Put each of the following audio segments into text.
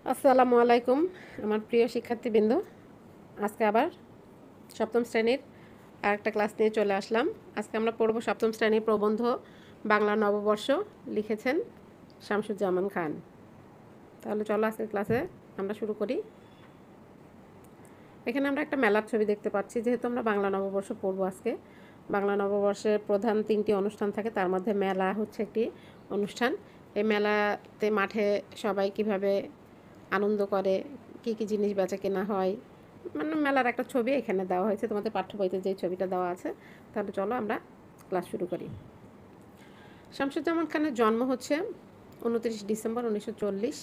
আসসালামু আলাইকুম আমার প্রিয় শিক্ষার্থীবৃন্দ। আজকে আবার সপ্তম শ্রেণীর আরেকটা ক্লাস নিয়ে চলে আসলাম। আজকে আমরা পড়ব সপ্তম শ্রেণীর প্রবন্ধ বাংলা নববর্ষ, লিখেছেন শামসুজ্জামান খান। তাহলে চলো আজকের ক্লাসে আমরা শুরু করি। এখানে আমরা একটা মেলার ছবি দেখতে পাচ্ছি। যেহেতু আমরা বাংলা নববর্ষ পড়বো আজকে, বাংলা নববর্ষের প্রধান 3টি অনুষ্ঠান থাকে, তার মধ্যে মেলা হচ্ছে একটি অনুষ্ঠান। এই মেলাতে মাঠে সবাই কিভাবে আনন্দ করে, কী কী জিনিস বেচা কেনা হয়, মানে মেলার একটা ছবি এখানে দেওয়া হয়েছে তোমাদের পাঠ্য বইতে যে ছবিটা দেওয়া আছে। তাহলে চলো আমরা ক্লাস শুরু করি। শামসুজ্জামান খানের জন্ম হচ্ছে 29 ডিসেম্বর 1940,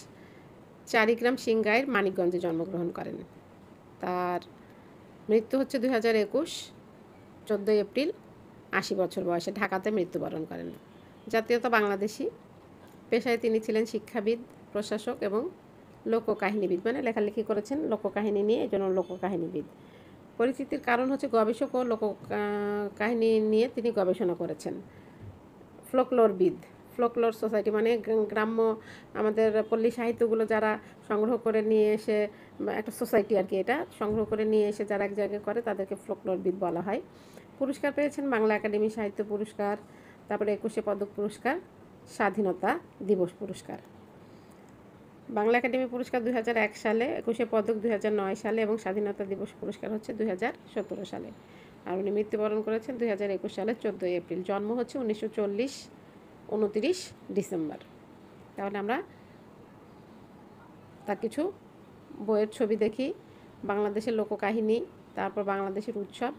চারিগ্রাম সিংগাইর মানিকগঞ্জে জন্মগ্রহণ করেন। তার মৃত্যু হচ্ছে 2021 14 এপ্রিল, 80 বছর বয়সে ঢাকাতে মৃত্যুবরণ করেন। জাতীয়তা বাংলাদেশি। পেশায় তিনি ছিলেন শিক্ষাবিদ, প্রশাসক এবং লোককাহিনীবিদ, মানে লেখালেখি করেছেন লোককাহিনী নিয়ে, এই জন্য লোককাহিনীবিদ। পরিচিতির কারণ হচ্ছে গবেষক ও কাহিনী নিয়ে তিনি গবেষণা করেছেন। ফ্লোকলোরবিদ, ফ্লোকলোর সোসাইটি মানে গ্রাম্য আমাদের পল্লী সাহিত্যগুলো যারা সংগ্রহ করে নিয়ে এসে, একটা সোসাইটি আর কি, এটা সংগ্রহ করে নিয়ে এসে যারা এক জায়গায় করে তাদেরকে ফ্লোকলোরবিদ বলা হয়। পুরস্কার পেয়েছেন বাংলা একাডেমি সাহিত্য পুরস্কার, তারপরে 21শে পদক পুরস্কার, স্বাধীনতা দিবস পুরস্কার। বাংলা একাডেমি পুরস্কার 2001 সালে, 21শে পদক 2009 সালে এবং স্বাধীনতা দিবস পুরস্কার হচ্ছে 2017 সালে। আর উনি মৃত্যুবরণ করেছেন 2021 সালের 14 এপ্রিল। জন্ম হচ্ছে 1940 29 ডিসেম্বর। তাহলে আমরা তার কিছু বইয়ের ছবি দেখি। বাংলাদেশের লোককাহিনী, তারপর বাংলাদেশের উৎসব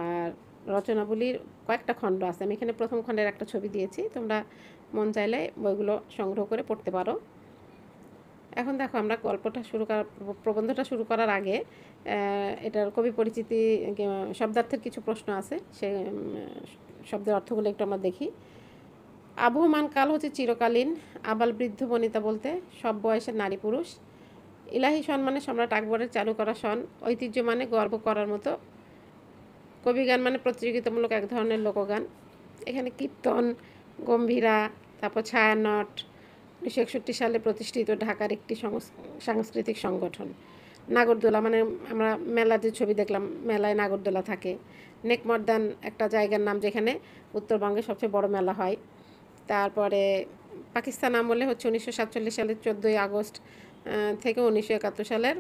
আর রচনাবলীর কয়েকটা খণ্ড আছে। আমি এখানে প্রথম খণ্ডের একটা ছবি দিয়েছি, তোমরা মন চাইলে বইগুলো সংগ্রহ করে পড়তে পারো। এখন দেখো, আমরা গল্পটা প্রবন্ধটা শুরু করার আগে এটার কবি পরিচিতি, শব্দার্থের কিছু প্রশ্ন আছে, সেই শব্দের অর্থগুলো একটু আমরা দেখি। আবহমান কাল হচ্ছে চিরকালীন, আবাল বৃদ্ধ বনিতা বলতে সব বয়সের নারী পুরুষ। ইলাহি সম্মানে সম্রাট আকবরের চালু করা সন। ঐতিহ্য মানে গর্ব করার মতো। কবিগান মানে প্রতিযোগিতামূলক এক ধরনের লোকগান। এখানে কীর্তন, গম্ভীরা, তারপর ছায়ানট 1961 সালে প্রতিষ্ঠিত ঢাকার একটি সাংস্কৃতিক সংগঠন। নাগরদোলা মানে আমরা মেলার যে ছবি দেখলাম, মেলায় নাগরদোলা থাকে। নেকমর্দান একটা জায়গার নাম যেখানে উত্তরবঙ্গে সবচেয়ে বড় মেলা হয়। তারপরে পাকিস্তান আমলে হচ্ছে 1947 সালের 14 আগস্ট থেকে 1971 সালের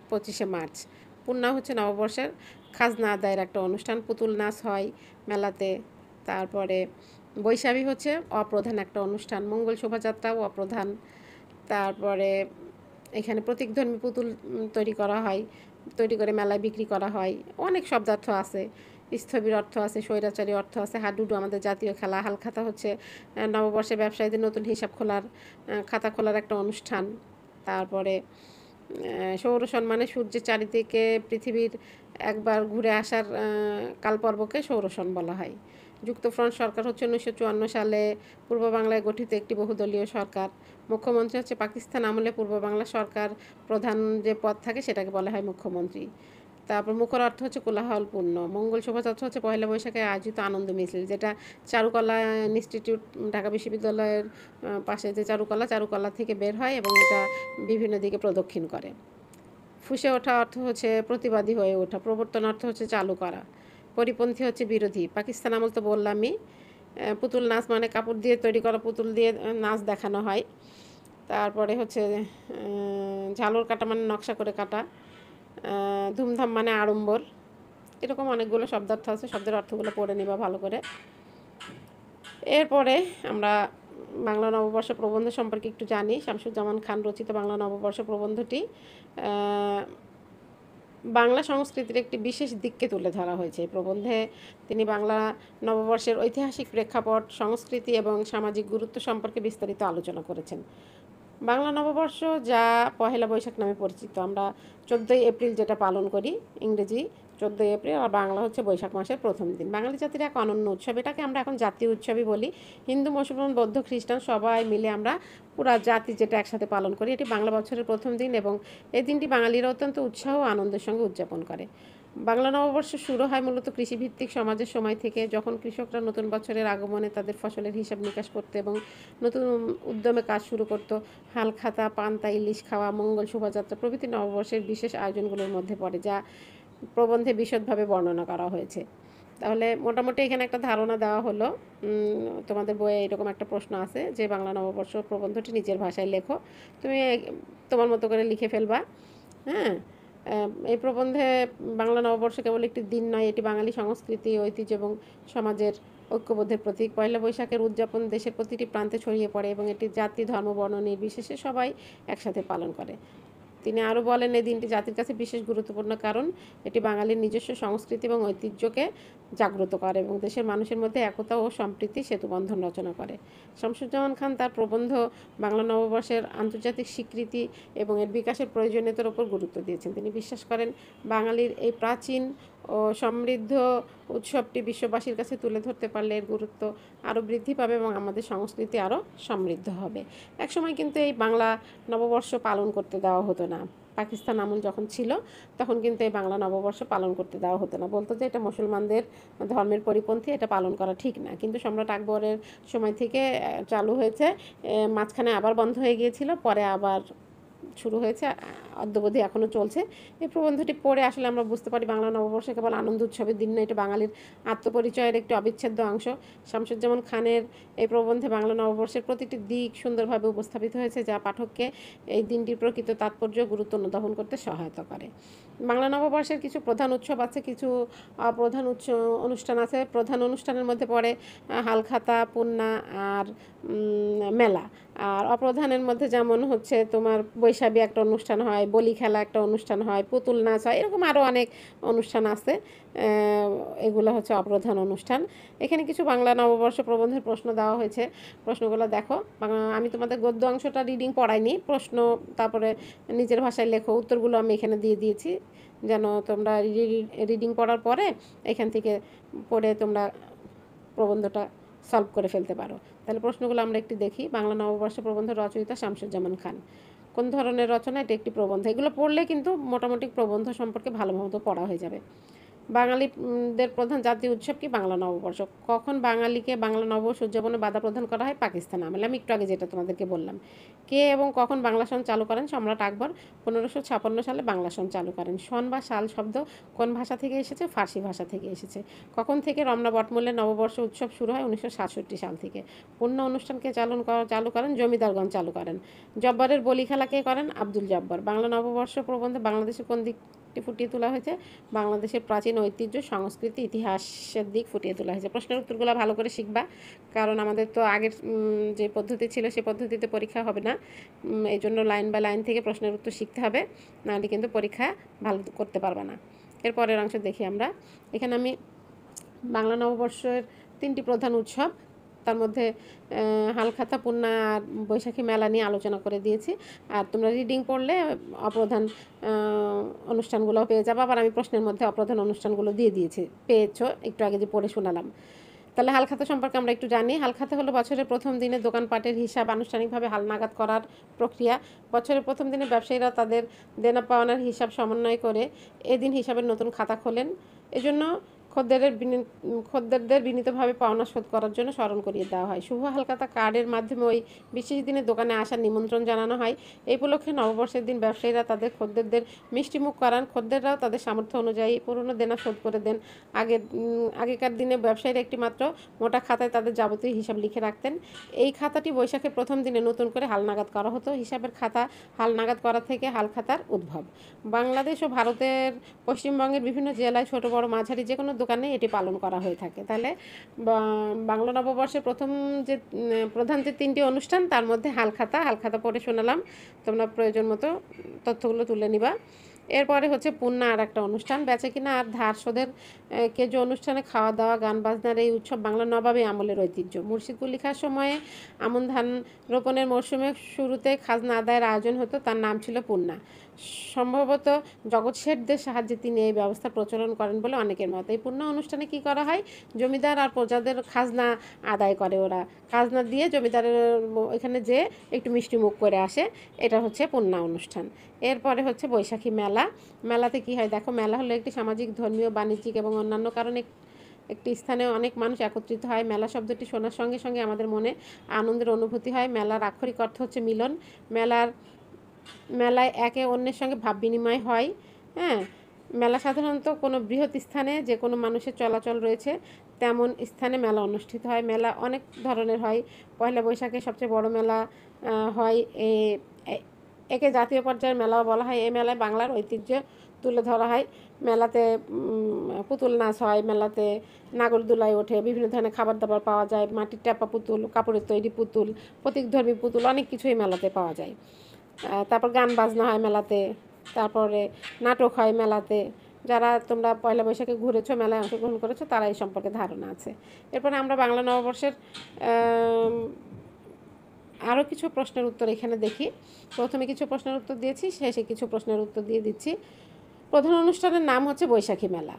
25শে মার্চ। পূর্ণা হচ্ছে নববর্ষের খাজনা আদায়ের একটা অনুষ্ঠান। পুতুল নাচ হয় মেলাতে। তারপরে বৈশাখী হচ্ছে অপ্রধান একটা অনুষ্ঠান। মঙ্গল শোভাযাত্রাও অপ্রধান। তারপরে এখানে প্রতীকধর্মী পুতুল তৈরি করা হয়, তৈরি করে মেলায় বিক্রি করা হয়। অনেক শব্দার্থ আছে, স্থবির অর্থ আছে, স্বৈরাচারী অর্থ আছে। হাডুডু আমাদের জাতীয় খেলা। হালখাতা হচ্ছে নববর্ষে ব্যবসায়ীদের নতুন হিসাব খোলার, খাতা খোলার একটা অনুষ্ঠান। তারপরে সৌর সম্মানে সূর্যের চারিদিকে পৃথিবীর একবার ঘুরে আসার কালপর্বকে সৌরসন বলা হয়। যুক্তফ্রন্ট সরকার হচ্ছে 1954 সালে পূর্ব বাংলায় গঠিত একটি বহুদলীয় সরকার। মুখ্যমন্ত্রী হচ্ছে পাকিস্তান আমলে পূর্ব বাংলা সরকার প্রধান যে পদ থাকে সেটাকে বলা হয় মুখ্যমন্ত্রী। তারপর মুখর অর্থ হচ্ছে কোলাহলপূর্ণ। মঙ্গল শোভাযাত্রা হচ্ছে পয়লা বৈশাখে আয়োজিত আনন্দ মিছিল, যেটা চারুকলা ইনস্টিটিউট ঢাকা বিশ্ববিদ্যালয়ের পাশে যে চারুকলা থেকে বের হয় এবং এটা বিভিন্ন দিকে প্রদক্ষিণ করে। ফুঁসে ওঠা অর্থ হচ্ছে প্রতিবাদী হয়ে ওঠা। প্রবর্তন অর্থ হচ্ছে চালু করা। পরিপন্থী হচ্ছে বিরোধী। পাকিস্তান আমল তো বললামই। পুতুল নাচ মানে কাপড় দিয়ে তৈরি করা পুতুল দিয়ে নাচ দেখানো হয়। তারপরে হচ্ছে ঝালর কাটা মানে নকশা করে কাটা। ধুমধাম মানে আড়ম্বর। এরকম অনেকগুলো শব্দার্থ আছে, শব্দের অর্থগুলো পড়ে নিবা ভালো করে। এরপরে আমরা বাংলা নববর্ষ প্রবন্ধ সম্পর্কে একটু জানি। শামসুজ্জামান খান রচিত বাংলা নববর্ষ প্রবন্ধটি বাংলা সংস্কৃতির একটি বিশেষ দিককে তুলে ধরা হয়েছে। এই প্রবন্ধে তিনি বাংলা নববর্ষের ঐতিহাসিক প্রেক্ষাপট, সংস্কৃতি এবং সামাজিক গুরুত্ব সম্পর্কে বিস্তারিত আলোচনা করেছেন। বাংলা নববর্ষ, যা পহেলা বৈশাখ নামে পরিচিত, আমরা 14 এপ্রিল যেটা পালন করি, ইংরেজি 14 এপ্রিল, আর বাংলা হচ্ছে বৈশাখ মাসের প্রথম দিন। বাঙালি জাতির এক অনন্য উৎসব। এটাকে আমরা এখন জাতীয় উৎসবই বলি। হিন্দু, মুসলমান, বৌদ্ধ, খ্রিস্টান সবাই মিলে আমরা পুরা জাতি যেটা একসাথে পালন করি। এটি বাংলা বছরের প্রথম দিন এবং এই দিনটি বাঙালিরা অত্যন্ত উৎসাহ ও আনন্দের সঙ্গে উদযাপন করে। বাংলা নববর্ষ শুরু হয় মূলত কৃষিভিত্তিক সমাজের সময় থেকে, যখন কৃষকরা নতুন বছরের আগমনে তাদের ফসলের হিসাব নিকাশ করতে এবং নতুন উদ্যমে কাজ শুরু করত। হালখাতা, পান্তা, ইলিশ খাওয়া, মঙ্গল শোভাযাত্রা প্রভৃতি নববর্ষের বিশেষ আয়োজনগুলোর মধ্যে পড়ে, যা প্রবন্ধে বিশদভাবে বর্ণনা করা হয়েছে। তাহলে মোটামুটি এখানে একটা ধারণা দেওয়া হলো। তোমাদের বইয়ে এরকম একটা প্রশ্ন আছে যে বাংলা নববর্ষ প্রবন্ধটি নিজের ভাষায় লেখো, তুমি তোমার মতো করে লিখে ফেলবা। হ্যাঁ, এই প্রবন্ধে বাংলা নববর্ষ কেবল একটি দিন নয়, এটি বাঙালি সংস্কৃতি, ঐতিহ্য এবং সমাজের ঐক্যবোধের প্রতীক। পয়লা বৈশাখের উদযাপন দেশের প্রতিটি প্রান্তে ছড়িয়ে পড়ে এবং এটি জাতি, ধর্ম, বর্ণ নির্বিশেষে সবাই একসাথে পালন করে। তিনি আরও বলেন, এই দিনটি জাতির কাছে বিশেষ গুরুত্বপূর্ণ কারণ এটি বাঙালির নিজস্ব সংস্কৃতি এবং ঐতিহ্যকে জাগ্রত করে এবং দেশের মানুষের মধ্যে একতা ও সম্প্রীতি সেতুবন্ধন রচনা করে। শামসুজ্জামান খান তার প্রবন্ধ বাংলা নববর্ষের আন্তর্জাতিক স্বীকৃতি এবং এর বিকাশের প্রয়োজনীয়তার উপর গুরুত্ব দিয়েছেন। তিনি বিশ্বাস করেন, বাঙালির এই প্রাচীন ও সমৃদ্ধ উৎসবটি বিশ্ববাসীর কাছে তুলে ধরতে পারলে এর গুরুত্ব আরও বৃদ্ধি পাবে এবং আমাদের সংস্কৃতি আরও সমৃদ্ধ হবে। একসময় কিন্তু এই বাংলা নববর্ষ পালন করতে দেওয়া হতো না। পাকিস্তান আমল যখন ছিল তখন কিন্তু এই বাংলা নববর্ষ পালন করতে দেওয়া হতো না, বলতো যে এটা মুসলমানদের ধর্মের পরিপন্থী, এটা পালন করা ঠিক না। কিন্তু সম্রাট আকবরের সময় থেকে চালু হয়েছে, মাঝখানে আবার বন্ধ হয়ে গিয়েছিল, পরে আবার শুরু হয়েছে, অদ্যাবধি এখনও চলছে। এই প্রবন্ধটি পড়ে আসলে আমরা বুঝতে পারি বাংলা নববর্ষ কেবল আনন্দ উৎসবের দিন নয়, এটা বাঙালির আত্মপরিচয়ের একটি অবিচ্ছেদ্য অংশ। শামসুজ্জামান খানের এই প্রবন্ধে বাংলা নববর্ষের প্রতিটি দিক সুন্দরভাবে উপস্থাপিত হয়েছে, যা পাঠককে এই দিনটির প্রকৃত তাৎপর্য গুরুত্ব অনুধাবন করতে সহায়তা করে। বাংলা নববর্ষের কিছু প্রধান উৎসব আছে, কিছু প্রধান অনুষ্ঠান আছে। প্রধান অনুষ্ঠানের মধ্যে পড়ে হালখাতা, পূর্ণা আর মেলা। আর অপ্রধানের মধ্যে যেমন হচ্ছে তোমার বৈশাখী একটা অনুষ্ঠান হয়, বলি খেলা একটা অনুষ্ঠান হয়, পুতুল নাচ হয়, এরকম আরও অনেক অনুষ্ঠান আছে। এগুলো হচ্ছে অপ্রধান অনুষ্ঠান। এখানে কিছু বাংলা নববর্ষ প্রবন্ধের প্রশ্ন দেওয়া হয়েছে, প্রশ্নগুলো দেখো। আমি তোমাদের গদ্য অংশটা রিডিং পড়াইনি, প্রশ্ন তারপরে নিজের ভাষায় লেখো, উত্তরগুলো আমি এখানে দিয়ে দিয়েছি যেন তোমরা রিডিং পড়ার পরে এখান থেকে পড়ে তোমরা প্রবন্ধটা সলভ করে ফেলতে পারো। তাহলে প্রশ্নগুলো আমরা একটু দেখি। বাংলা নববর্ষ প্রবন্ধ রচয়িতা শামসুজ্জামান খান। কোন ধরনের রচনা? এটি একটি প্রবন্ধ। এগুলো পড়লে কিন্তু মোটামুটি প্রবন্ধ সম্পর্কে ভালো মতো পড়া হয়ে যাবে। বাঙালিদের প্রধান জাতীয় উৎসব কি? বাংলা নববর্ষ। কখন বাঙালিকে বাংলা নববর্ষ উদযাপনে বাধা প্রদান করা হয়? পাকিস্তান আমলে। আমি একটু আগে যেটা তোমাদেরকে বললাম। কে এবং কখন বাংলা সন চালু করেন? সম্রাট আকবর 1556 সালে বাংলা সন চালু করেন। সন বা সাল শব্দ কোন ভাষা থেকে এসেছে? ফার্সি ভাষা থেকে এসেছে। কখন থেকে রমনা বটমূলে নববর্ষ উৎসব শুরু হয়? 1967 সাল থেকে। পূর্ণ অনুষ্ঠানকে চালু করেন? জমিদারগণ চালু করেন। জব্বরের বলি খেলা কে করেন? আব্দুল জব্বর। বাংলা নববর্ষ প্রবন্ধে বাংলাদেশের কোন দিক ফুটিয়ে তোলা হয়েছে? বাংলাদেশের প্রাচীন ঐতিহ্য, সংস্কৃতি, ইতিহাসের দিক ফুটিয়ে তোলা হয়েছে। প্রশ্নের উত্তরগুলো ভালো করে শিখবা, কারণ আমাদের তো আগের যে পদ্ধতি ছিল সে পদ্ধতিতে পরীক্ষা হবে না। এই জন্য লাইন বাই লাইন থেকে প্রশ্নের উত্তর শিখতে হবে, নাহলে কিন্তু পরীক্ষা ভালো করতে পারবে না। এরপরের অংশ দেখি আমরা। এখানে আমি বাংলা নববর্ষের 3টি প্রধান উৎসব, তার মধ্যে হালখাতা, পূর্ণা আর বৈশাখী মেলা নিয়ে আলোচনা করে দিয়েছি। আর তোমরা রিডিং পড়লে অপ্রধান অনুষ্ঠানগুলোও পেয়ে যাবে। আবার আমি প্রশ্নের মধ্যে অপ্রধান অনুষ্ঠানগুলো দিয়ে দিয়েছি, পেয়েছো একটু আগে যে পড়ে শোনালাম। তাহলে হালখাতা সম্পর্কে আমরা একটু জানি। হালখাতা হলো বছরের প্রথম দিনে দোকানপাটের হিসাব আনুষ্ঠানিকভাবে হালনাগাদ করার প্রক্রিয়া। বছরের প্রথম দিনে ব্যবসায়ীরা তাদের দেনা পাওনার হিসাব সমন্বয় করে এদিন হিসাবের নতুন খাতা খোলেন। এজন্য খদ্দেরদের বিনীতভাবে পাওনা শোধ করার জন্য স্মরণ করিয়ে দেওয়া হয়। শুভ হালখাতা কার্ডের মাধ্যমে ওই বিশেষ দিনে দোকানে আসার নিমন্ত্রণ জানানো হয়। এই উপলক্ষে নববর্ষের দিন ব্যবসায়ীরা তাদের খদ্দেরদের মিষ্টিমুখ করান। খদ্দেররাও তাদের সামর্থ্য অনুযায়ী পুরনো দেনা শোধ করে দেন। আগেকার দিনে ব্যবসায়ীরা একটি মাত্র মোটা খাতায় তাদের যাবতীয় হিসাব লিখে রাখতেন। এই খাতাটি বৈশাখের প্রথম দিনে নতুন করে হালনাগাদ করা হতো। হিসাবের খাতা হালনাগাদ করা থেকে হালখাতার উদ্ভব। বাংলাদেশ ও ভারতের পশ্চিমবঙ্গের বিভিন্ন জেলায় ছোট বড় মাঝারি যে কোনো দোকানে এটি পালন করা হয়ে থাকে। তাহলে বাংলা নববর্ষের প্রধান যে 3টি অনুষ্ঠান, তার মধ্যে হালখাতা পড়ে শোনালাম, তোমরা প্রয়োজন মতো তথ্যগুলো তুলে নিবা। এরপরে হচ্ছে পূর্ণা, আর একটা অনুষ্ঠান। বেচাকিনা আর ধার শোধের কেজো অনুষ্ঠানে খাওয়া দাওয়া, গান বাজনার এই উৎসব বাংলা নবাবী আমলের ঐতিহ্য। মুর্শিদকুল লেখার সময়ে আমন ধান রোপণের মরশুমে শুরুতে খাজনা আদায়ের আয়োজন হতো, তার নাম ছিল পূর্ণা। সম্ভবত জগৎ শেঠদের সাহায্যে তিনি এই ব্যবস্থা প্রচলন করেন বলে অনেকের মত। এই পূর্ণা অনুষ্ঠানে কি করা হয়? জমিদার আর প্রজাদের খাজনা আদায় করে, ওরা খাজনা দিয়ে জমিদারের এখানে যে একটু মিষ্টি মুখ করে আসে, এটা হচ্ছে পূর্ণা অনুষ্ঠান। এরপরে হচ্ছে বৈশাখী মেলা। মেলা। মেলাতে কী হয় দেখো, মেলা হলো একটি সামাজিক, ধর্মীয়, বাণিজ্যিক এবং অন্যান্য কারণে একটি স্থানে অনেক মানুষ একত্রিত হয়। মেলা শব্দটি শোনার সঙ্গে সঙ্গে আমাদের মনে আনন্দের অনুভূতি হয়। মেলার আক্ষরিক অর্থ হচ্ছে মিলন। মেলায় একে অন্যের সঙ্গে ভাব বিনিময় হয়। হ্যাঁ, মেলা সাধারণত কোনো বৃহৎ স্থানে যে কোনো মানুষের চলাচল রয়েছে তেমন স্থানে মেলা অনুষ্ঠিত হয়। মেলা অনেক ধরনের হয়। পয়লা বৈশাখে সবচেয়ে বড় মেলা হয়। একে জাতীয় পর্যায়ের মেলাও বলা হয়। এই মেলায় বাংলার ঐতিহ্য তুলে ধরা হয়। মেলাতে পুতুল নাচ হয়, মেলাতে নাগরদোলায় ওঠে, বিভিন্ন ধরনের খাবার দাবার পাওয়া যায়, মাটির ট্যাপা পুতুল, কাপড়ের তৈরি পুতুল, প্রতীকধর্মী পুতুল, অনেক কিছুই মেলাতে পাওয়া যায়। তারপর গান বাজনা হয় মেলাতে, তারপরে নাটক হয় মেলাতে। যারা তোমরা পয়লা বৈশাখে ঘুরেছো, মেলায় অংশগ্রহণ করেছো, তারা এই সম্পর্কে ধারণা আছে। এরপরে আমরা বাংলা নববর্ষের আরও কিছু প্রশ্নের উত্তর এখানে দেখি। প্রথমে কিছু প্রশ্নের উত্তর দিয়েছি, শেষে কিছু প্রশ্নের উত্তর দিয়ে দিচ্ছি। প্রধান অনুষ্ঠানের নাম হচ্ছে বৈশাখী মেলা।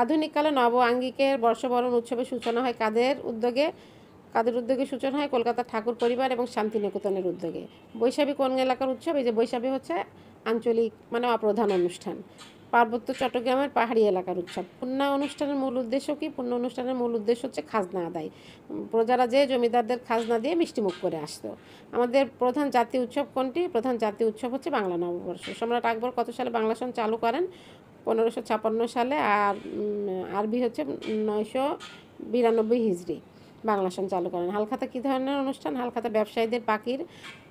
আধুনিককালে নব আঙ্গিকের বর্ষবরণ উৎসবের সূচনা হয় কাদের উদ্যোগে সূচনা হয়? কলকাতার ঠাকুর পরিবার এবং শান্তিনিকেতনের উদ্যোগে। বৈশাখী কোন এলাকার উৎসব? এই যে বৈশাখী হচ্ছে আঞ্চলিক মানে অপ্রধান অনুষ্ঠান। পার্বত্য চট্টগ্রামের পাহাড়ি এলাকার উৎসব। পুণ্য অনুষ্ঠানের মূল উদ্দেশ্য কি? পুণ্য অনুষ্ঠানের মূল উদ্দেশ্য হচ্ছে খাজনা আদায়। প্রজারা যে জমিদারদের খাজনা দিয়ে মিষ্টিমুখ করে আসতো। আমাদের প্রধান জাতীয় উৎসব কোনটি? প্রধান জাতীয় উৎসব হচ্ছে বাংলা নববর্ষ। সম্রাট আকবর কত সালে বাংলা সন চালু করেন? 1556 সালে। আর আরবি হচ্ছে 992 হিজরি বাংলা সন চালু করেন। হালখাতা কী ধরনের অনুষ্ঠান? হালখাতা ব্যবসায়ীদের বাকির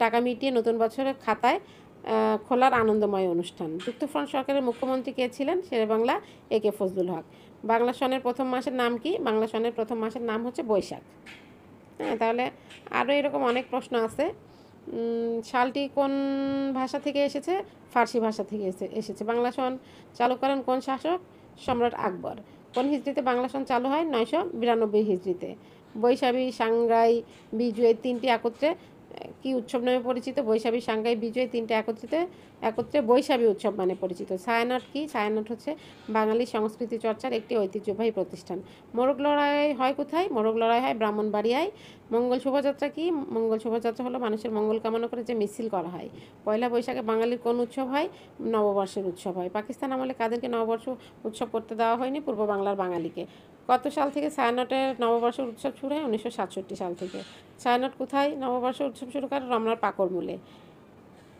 টাকা মিটিয়ে নতুন বছরের খাতায় খোলার আনন্দময় অনুষ্ঠান। যুক্তফ্রন্ট সরকারের মুখ্যমন্ত্রী কে ছিলেন? শেরেবাংলা একে ফজলুল হক। বাংলা সনের প্রথম মাসের নাম কি? বাংলা সনের প্রথম মাসের নাম হচ্ছে বৈশাখ। হ্যাঁ, তাহলে আরও এরকম অনেক প্রশ্ন আছে। সালটি কোন ভাষা থেকে এসেছে? ফার্সি ভাষা থেকে এসেছে। বাংলা সন চালু করেন কোন শাসক? সম্রাট আকবর। কোন হিজড়িতে বাংলা সন চালু হয়? 992 হিজড়িতে। বৈশাখী, সাংগাই, বিজু এই তিনটি একত্রে কি উৎসব নামে পরিচিত? বৈশাখী, সাংগাই, বিজয় তিনটে একত্রে বৈশাখী উৎসব মানে পরিচিত। ছায়ানট কি? ছায়ানট হচ্ছে বাঙালি সংস্কৃতি চর্চার একটি ঐতিহ্যবাহী প্রতিষ্ঠান। মোরগ লড়াই হয় কোথায়? মোরগ লড়াই হয় ব্রাহ্মণবাড়িয়ায়। মঙ্গল শোভাযাত্রা কি? মঙ্গল শোভাযাত্রা হলো মানুষের মঙ্গল কামনা করে যে মিছিল করা হয়। পয়লা বৈশাখে বাঙালির কোন উৎসব হয়? নববর্ষের উৎসব হয়। পাকিস্তান আমলে কাদেরকে নববর্ষ উৎসব করতে দেওয়া হয়নি? পূর্ব বাংলার বাঙালিকে। কত সাল থেকে ছায়ানটের নববর্ষের উৎসব শুরু হয়? 1967 সাল থেকে। ছায়ানট কোথায় নববর্ষ উৎসব শুরু করে? রমনার পাকড়মূলে।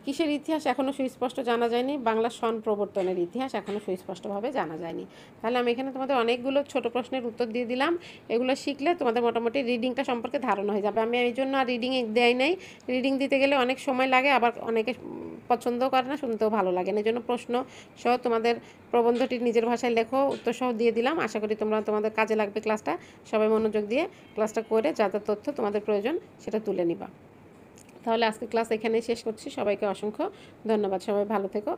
কিসের ইতিহাস এখনও সুস্পষ্ট জানা যায়নি? বাংলা সন প্রবর্তনের ইতিহাস এখনও সুস্পষ্টভাবে জানা যায়নি। তাহলে আমি এখানে তোমাদের অনেকগুলো ছোট প্রশ্নের উত্তর দিয়ে দিলাম। এগুলো শিখলে তোমাদের মোটামুটি রিডিংটা সম্পর্কে ধারণা হয়ে যাবে। আমি এই জন্য আর রিডিং দেয় নাই। রিডিং দিতে গেলে অনেক সময় লাগে, আবার অনেকে পছন্দও করে না, শুনতেও ভালো লাগে না। এই জন্য প্রশ্ন সহ তোমাদের প্রবন্ধটি নিজের ভাষায় লেখো, উত্তর সহ দিয়ে দিলাম। আশা করি তোমাদের কাজে লাগবে ক্লাসটা। সবাই মনোযোগ দিয়ে ক্লাসটা করে যা যা তথ্য তোমাদের প্রয়োজন সেটা তুলে নিবা। তাহলে আজকে ক্লাস এখানেই শেষ করছি। সবাইকে অসংখ্য ধন্যবাদ। সবাই ভালো থেকো।